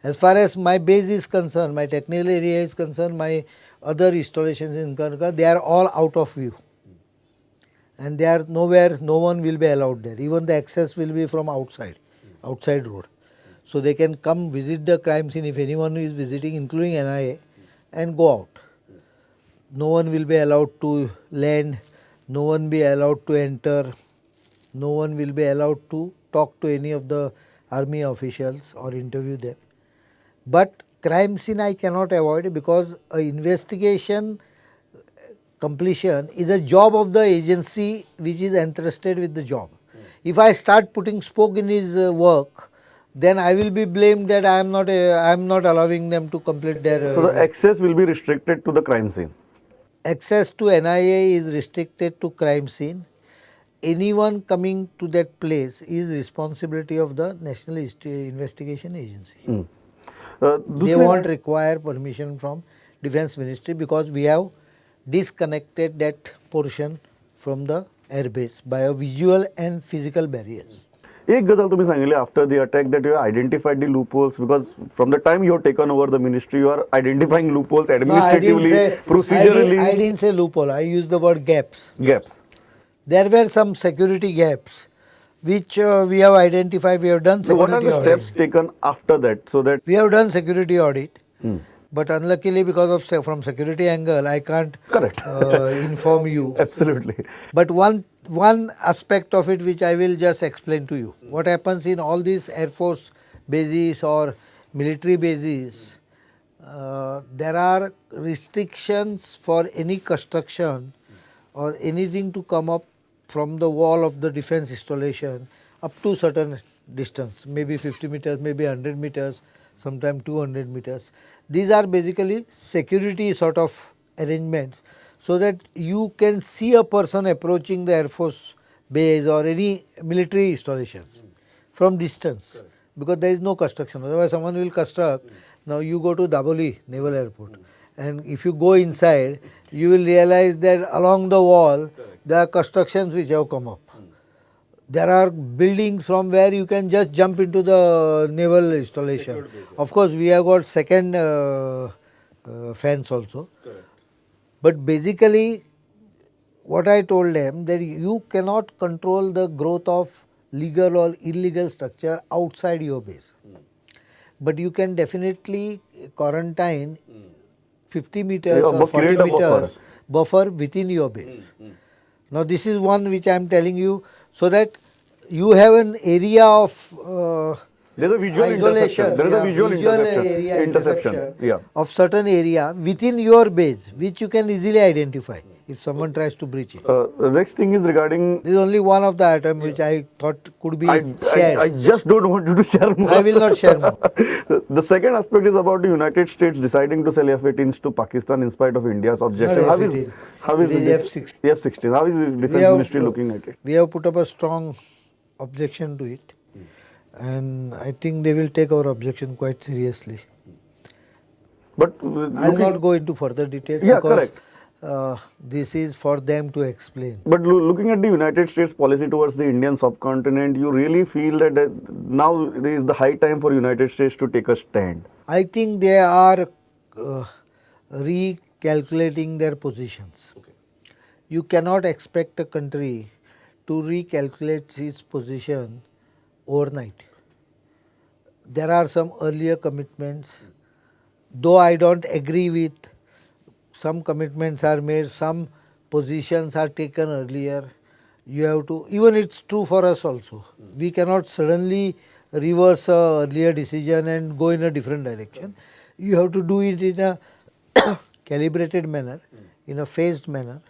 As far as my base is concerned, my technical area is concerned, my other installations in Karnataka, they are all out of view. And they are nowhere, no one will be allowed there. Even the access will be from outside road. So they can come visit the crime scene if anyone is visiting, including NIA, and go out. No one will be allowed to land, no one will be allowed to enter, no one will be allowed to talk to any of the army officials or interview them. But crime scene I cannot avoid, because a investigation completion is a job of the agency which is entrusted with the job. If I start putting spoke in his work, then I will be blamed that I am not allowing them to complete their So the access will be restricted to the crime scene. access to NIA is restricted to crime scene. Anyone coming to that place is responsibility of the National Investigation Agency. They won't require permission from Defence Ministry, because we have disconnected that portion from the airbase by a visual and physical barriers. एक गजाल तुम्ही सांगितली after the attack that you identified the loopholes because from the time you have taken over the ministry you are identifying loopholes administratively, procedurally. I didn't say loophole, I used the word gaps. Gaps. There were some security gaps which we have identified. We have done security audit. So what are the steps taken after that, so that we have done security audit? But unluckily, because of from security angle, I can't inform you. Absolutely. But one aspect of it which I will just explain to you. What happens in all these Air Force bases or military bases, there are restrictions for any construction or anything to come up from the wall of the defense installation up to certain distance, maybe 50 meters, maybe 100 meters, sometimes 200 meters. These are basically security sort of arrangements, so that you can see a person approaching the Air Force base or any military installations from distance, because there is no construction. Otherwise someone will construct. Now you go to Daboli Naval Airport, and if you go inside, you will realize that along the wall there are constructions which have come up. There are buildings from where you can just jump into the naval installation. Of course, we have got second fence also. But basically, what I told them, that you cannot control the growth of legal or illegal structure outside your base. But you can definitely quarantine 50 meters or 40 meters buffer within your base. Now this is one which I am telling you, so that you have an area of there is a visual isolation, there is a visual interception of certain area within your base, which you can easily identify if someone tries to breach it. The next thing is regarding. This is only one of the items which I thought could be shared. I just don't want you to share more. I will not share more. The second aspect is about the United States deciding to sell F-18s to Pakistan in spite of India's objection. How is it is F-16. F-16. How is the Defense Ministry looking at it? We have put up a strong objection to it, and I think they will take our objection quite seriously. But I will not go into further details, because this is for them to explain. But looking at the United States policy towards the Indian subcontinent, you really feel that now is the high time for United States to take a stand? I think they are recalculating their positions. You cannot expect a country to recalculate its position overnight. There are some earlier commitments, though I don't agree with. Some commitments are made, some positions are taken earlier. You have to, even it's true for us also. We cannot suddenly reverse a earlier decision and go in a different direction. You have to do it in a calibrated manner, in a phased manner.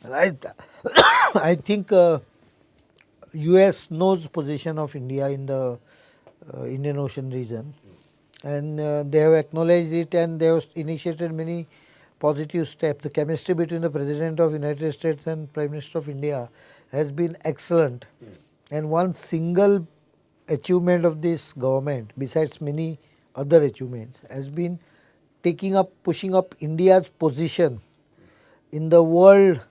I think US knows position of India in the Indian Ocean region, and they have acknowledged it, and they have initiated many positive steps. The chemistry between the President of United States and Prime Minister of India has been excellent. And one single achievement of this government, besides many other achievements, has been pushing up India's position in the world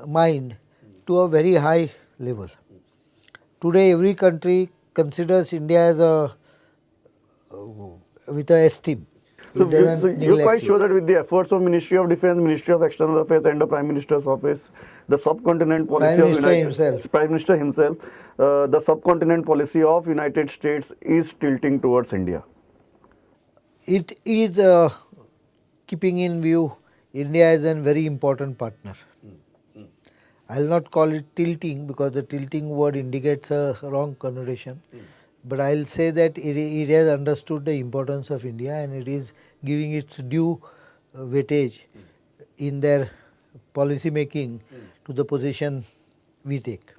mind to a very high level. Today every country considers India as a with a esteem. So, It doesn't so you're neglect quite you. sure that with the efforts of Ministry of Defense, Ministry of External Affairs, and the Prime Minister's office, the subcontinent policy Prime of Minister himself. Prime Minister himself, the subcontinent policy of United States is tilting towards India. It is keeping in view India is a very important partner. I will not call it tilting because the tilting word indicates a wrong connotation. But I will say that it has understood the importance of India and it is giving its due weightage in their policy making to the position we take.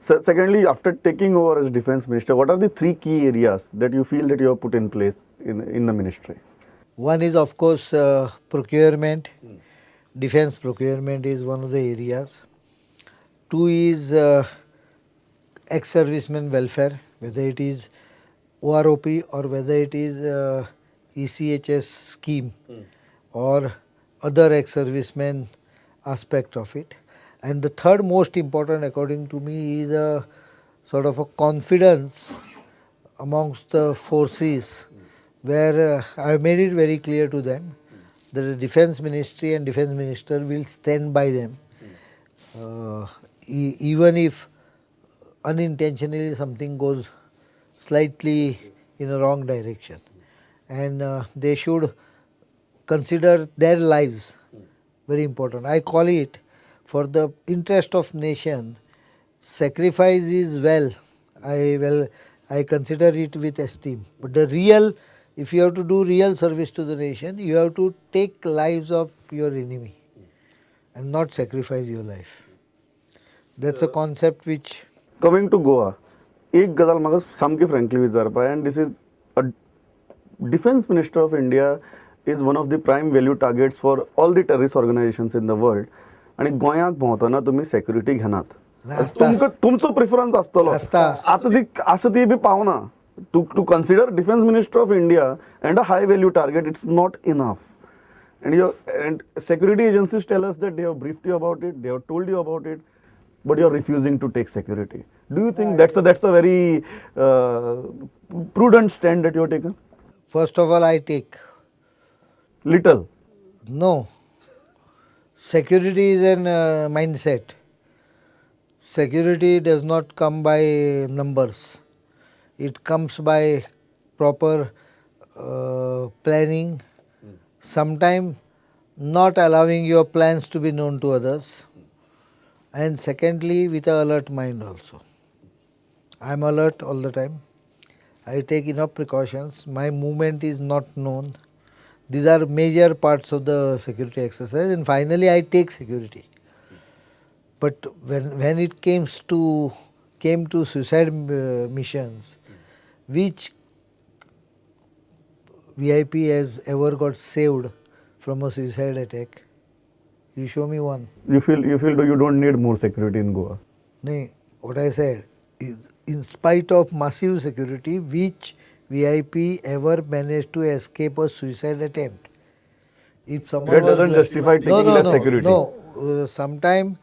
So, secondly, after taking over as Defense Minister, what are the three key areas that you feel that you have put in place in the ministry? One is of course procurement. Defense procurement is one of the areas. Two is ex-servicemen welfare, whether it is OROP or whether it is ECHS scheme or other ex-servicemen aspect of it. And the third most important according to me is a sort of a confidence amongst the forces where I have made it very clear to them that the defense ministry and defense minister will stand by them even if unintentionally something goes slightly in a wrong direction, and they should consider their lives very important. I call it for the interest of nation, sacrifice is I consider it with esteem. But the real, if you have to do real service to the nation, you have to take lives of your enemy and not sacrifice your life. That's a concept which. Coming to Goa, एक गजाल म्हाका सामकी frankly विचारपा and this is a defense minister of India is one of the prime value targets for all the terrorist organizations in the world. आणि गोंयाक भोंवतना तुमी security घेनात. तुमकां तुमचो प्रिफरन्स आसतलो. आतां ती बी पावना. To consider defense minister of India and a high value target, it's not enough. And security agencies tell us that they have briefed you about it, they have told you about it, but you are refusing to take security. Do you think that's a very prudent stand that you have taken? First of all, I take. Little. No. Security is an mindset. Security does not come by numbers. It comes by proper planning, sometimes not allowing your plans to be known to others, and secondly with an alert mind also. I am alert all the time. I take enough precautions. My movement is not known. These are major parts of the security exercise, and finally I take security. But when it came to suicide missions, which VIP has ever got saved from a suicide attack? You show me one. You feel you don't need more security in Goa? No, what I said is in spite of massive security, which VIP ever managed to escape a suicide attempt? If someone that doesn't justify taking less security. No, sometimes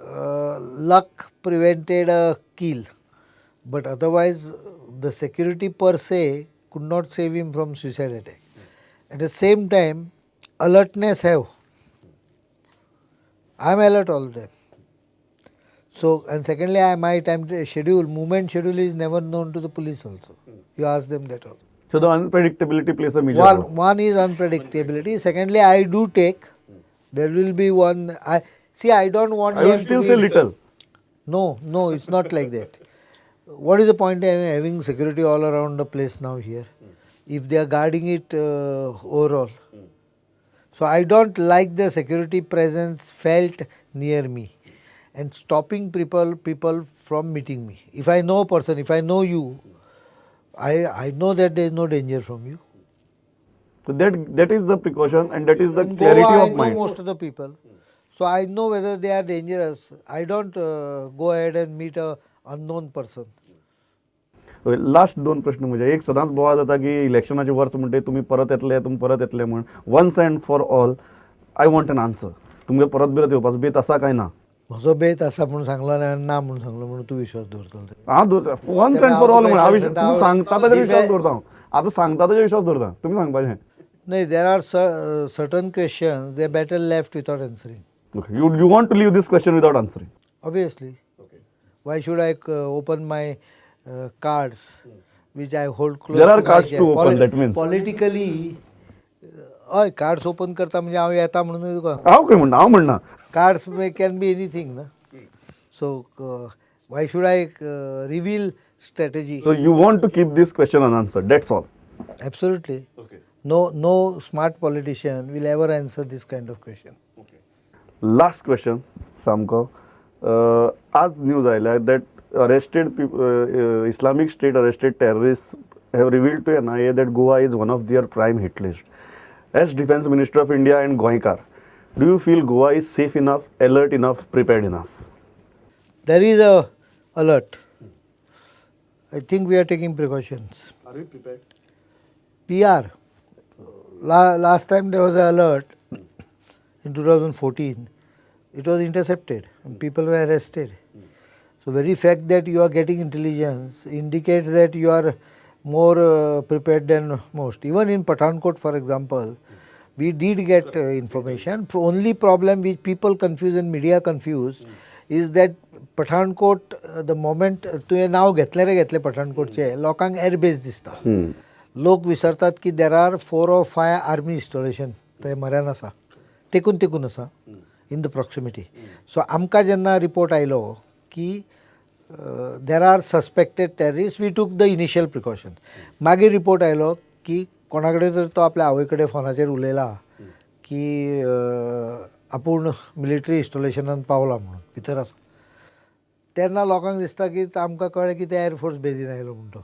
luck prevented a kill, but otherwise the security per se could not save him from suicide attack. At the same time, alertness have. I am alert all the time. So, and secondly, my movement schedule is never known to the police also. You ask them that also. So the unpredictability plays a major role. One is unpredictability. Secondly, I do take. There will be one. I don't want. I will still say little. No, it's not like that. What is the point of having security all around the place now here, if they are guarding it overall? So I don't like the security presence felt near me and stopping people from meeting me. If I know a person, if I know you, I know that there is no danger from you. So that is the precaution and that is the In clarity Goa, of mind. I know most of the people. So I know whether they are dangerous. I don't go ahead and meet a unknown person. Last दोन प्रश्न म्हणजे एक सदांच बोवाळ जाता की इलेक्शनाचे verse म्हणटे तुम्ही परत येतले म्हण once and for all I want an answer तुमगे परत बिरत येवपाचो बेत आसा काय ना म्हजो बेत आसा म्हणून सांगलो ना म्हणून सांगलो म्हणून तू विश्वास दवरतलो हांव वन्स अँड फॉर ऑल म्हण हांव तूं सांगता ताजेर विश्वास दवरता हांव आता सांगता ताजेर विश्वास दवरता तुमी सांगपाचें. No, there are certain questions they better left without answering. Okay. You want to leave this question without answering. Obviously. Why should I open my cards, which I hold close There are to my cards chest? to open, that means. Politically, cards open करता म्हणजे हांव येता म्हणून तुका. हांव म्हणना. Cards can be anything, na? So why should I reveal strategy? So you want to keep this question unanswered. That's all. Absolutely. No smart politician will ever answer this kind of question. Last question, Samko. As news आयला that arrested Islamic State arrested terrorists have revealed to NIA that Goa is one of their prime hit list. As Defence Minister of India and Goenkar, do you feel Goa is safe enough, alert enough, prepared enough? There is a alert. I think we are taking precautions. Are we prepared? We are. Last time there was an alert in 2014. It was intercepted and people were arrested. So very fact that you are getting intelligence indicates that you are more prepared than most. Even in Pathankot, for example, we did get information. The only problem which people confuse and media confuse is that Pathankot, the moment तुवें नाव घेतलें रे घेतलें पठाणकोटचें लोकांक airbase दिसता. लोक विसरतात की there are 4 or 5 army installation थंय म्हऱ्यान आसा तेकून आसा इन द प्रॉक्सिमिटी. सो आमकां जेन्ना रिपोर्ट आयलो की there are suspected terrorist we took the initial precaution. मागीर रिपोर्ट आयलो की कोणा कडेन तर तो आपल्या आवय कडेन फोनाचेर उलयला की आपूण मिलिटरी इंस्टॉलेशनान पावला म्हणून भितर आसा. तेन्ना लोकांक दिसता की आमकां कळ्ळें की ते एअरफोर्स बेजीन आयलो म्हणून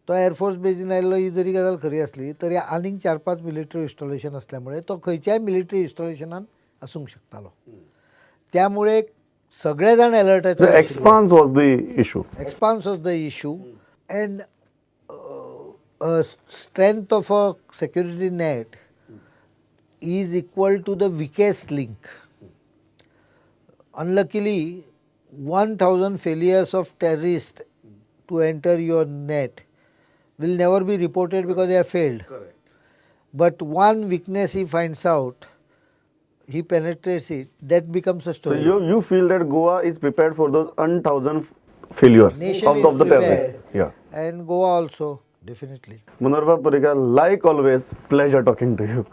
तो एअरफोर्स बेजीन आयल्लो ही जरी गजाल खरी आसली तरी आनीक 4-5 मिलिटरी इंस्टॉलेशन असल्यामुळे तो खंयच्याय मिलिटरी इंस्टॉलेशनान आसूंक शकतालो. त्यामुळे सगळे जाण अलर्ट आहेत. Expanse was the issue. Expanse was the issue and strength of a security net is equal to the weakest link. Unluckily, 1,000 failures of terrorists to enter your net will never be reported because they have failed. Correct. But one weakness he finds out, he penetrates it, that becomes a So story. you feel that Goa is prepared for those 1,000 failures Nation of is the prepared. terrorists. Yeah. And Goa also, definitely. Munarba Parikar, like always, pleasure talking to you.